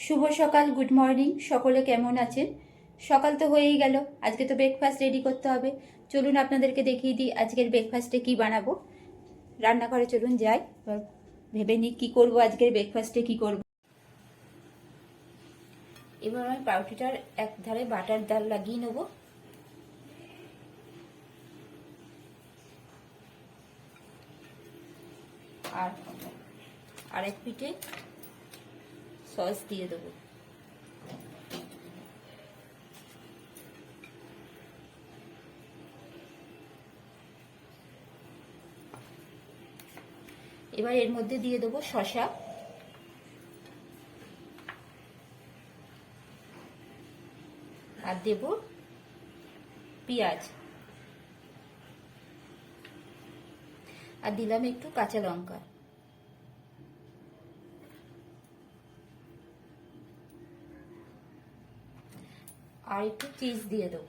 শুভ সকাল, good morning. সকলে কেমন আছেন? সকাল তো হয়েই গেল, আজকে তো ব্রেকফাস্ট রেডি করতে হবে। চলুন আপনাদেরকে দেখিয়ে দিই আজকের ব্রেকফাস্টে কি বানাবো। রান্নাঘরে চলুন যাই, ভেবে নিই কী করবো আজকের ব্রেকফাস্টে কি করব। এবার আমি পাউরুটিটার এক ধারে বাটার দাল লাগিয়ে নেব। আর আরেক পিঠে সস দিয়ে দেবো। এবার এর মধ্যে দিয়ে দেবো শসা, আর দেব পেঁয়াজ, আর দিলাম একটু কাঁচা লঙ্কা। আর একটু চিজ দিয়ে দেবো।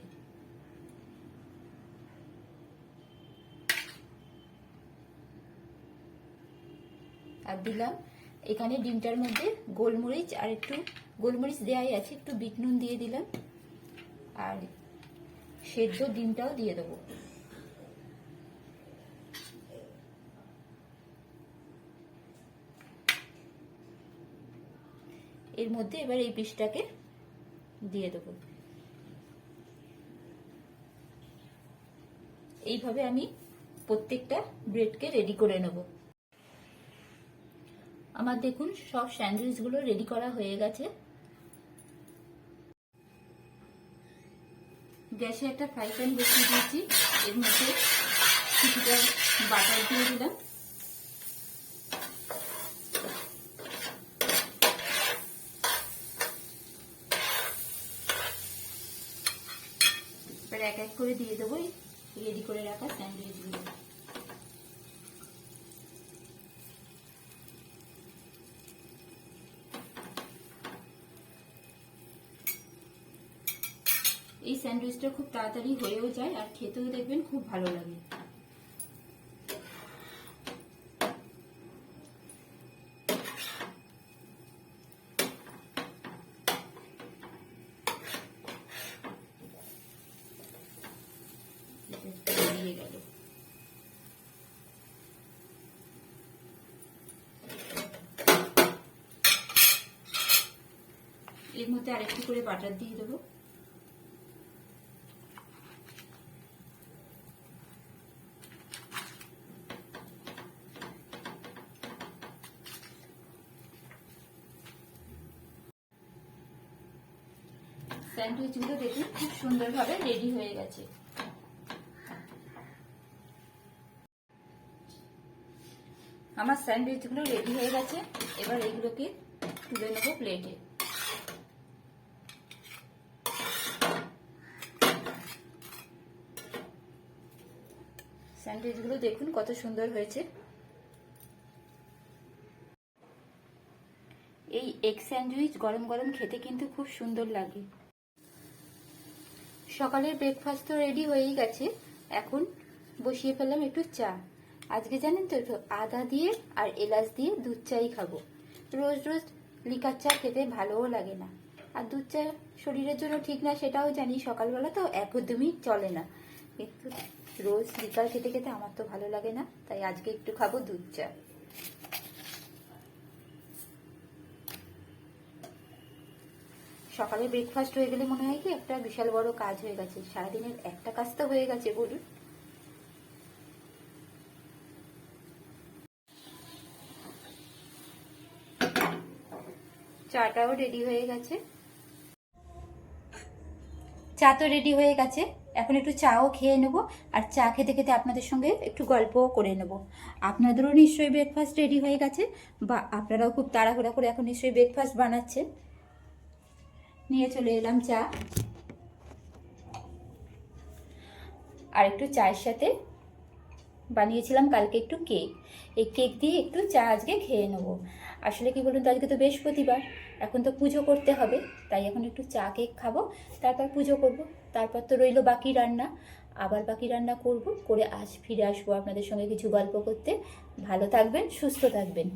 আর দিলাম এখানে ডিমটার মধ্যে গোলমরিচ, আর একটু গোলমরিচ দেওয়াই আছে, একটু বিট নুন দিয়ে দিলাম। আর সেদ্ধ ডিমটাও দিয়ে দেবো। এর মধ্যে এবার এই পিসটাকে দিয়ে দেবো। এইভাবে আমি প্রত্যেকটা ব্রেডকে রেডি করে নেব। আমার দেখুন সব স্যান্ডউইচগুলো রেডি করা হয়ে গেছে। গ্যাসে একটা ফ্রাই প্যান বসিয়ে দিয়েছি, এর মধ্যে কিছুটা বাটার দিয়ে দিলাম। এবার এক এক করে দিয়ে দেবো রেডি করে রাখা স্যান্ডউইচগুলো। এই স্যান্ডউইচটা খুব তাড়াতাড়ি হয়েও যায়, আর খেতেও দেখবেন খুব ভালো লাগে। বেরিয়ে গেল। এর মধ্যে আরেকটু করে বাটার দিয়ে দেবো। স্যান্ডউইচগুলো দেখুন খুব সুন্দরভাবে রেডি হয়ে গেছে। আমার স্যান্ডউইচগুলো রেডি হয়ে গেছে। এবার এগুলোকে তুলে নেব প্লেটে। স্যান্ডউইচগুলো দেখুন কত সুন্দর হয়েছে। এই এগ স্যান্ডউইচ গরম গরম খেতে কিন্তু খুব সুন্দর লাগে। সকালের ব্রেকফাস্ট তো রেডি হয়েই গেছে। এখন বসিয়ে ফেললাম একটু চা। আজকে জানেন তো একটু আদা দিয়ে আর এলাচ দিয়ে দুধ চাই খাবো। রোজ রোজ লিকার চা খেতে ভালোও লাগে না, আর দুধ চা শরীরের জন্য ঠিক না সেটাও জানি। সকালবেলা তো একদমই চলে না, কিন্তু রোজ লিকার খেতে খেতে আমার তো ভালো লাগে না, তাই আজকে একটু খাবো দুধ চা। সকালে ব্রেকফাস্ট হয়ে গেলে মনে হয় কি একটা বিশাল বড় কাজ হয়ে গেছে। সারাদিনের একটা কাজ তো হয়ে গেছে বলুন। চাটাও রেডি হয়ে গেছে। চা তো রেডি হয়ে গেছে, এখন একটু চাও খেয়ে নেব। আর চা খেতে খেতে আপনাদের সঙ্গে একটু গল্পও করে নেব। আপনাদেরও নিশ্চয়ই ব্রেকফাস্ট রেডি হয়ে গেছে, বা আপনারাও খুব তাড়াহুড়া করে এখন নিশ্চয়ই ব্রেকফাস্ট বানাচ্ছেন। নিয়ে চলে এলাম চা, আর একটু চায়ের সাথে বানিয়েছিলাম কালকে একটু কেক। এই কেক দিয়ে একটু চা আজকে খেয়ে নেব। আসলে কি বলুন তো, আজকে তো বৃহস্পতিবার, এখন তো পুজো করতে হবে, তাই এখন একটু চা কেক খাবো, তারপর পুজো করব। তারপর তো রইলো বাকি রান্না, আবার বাকি রান্না করব, করে আজ ফিরে আসবো আপনাদের সঙ্গে কিছু গল্প করতে। ভালো থাকবেন, সুস্থ থাকবেন।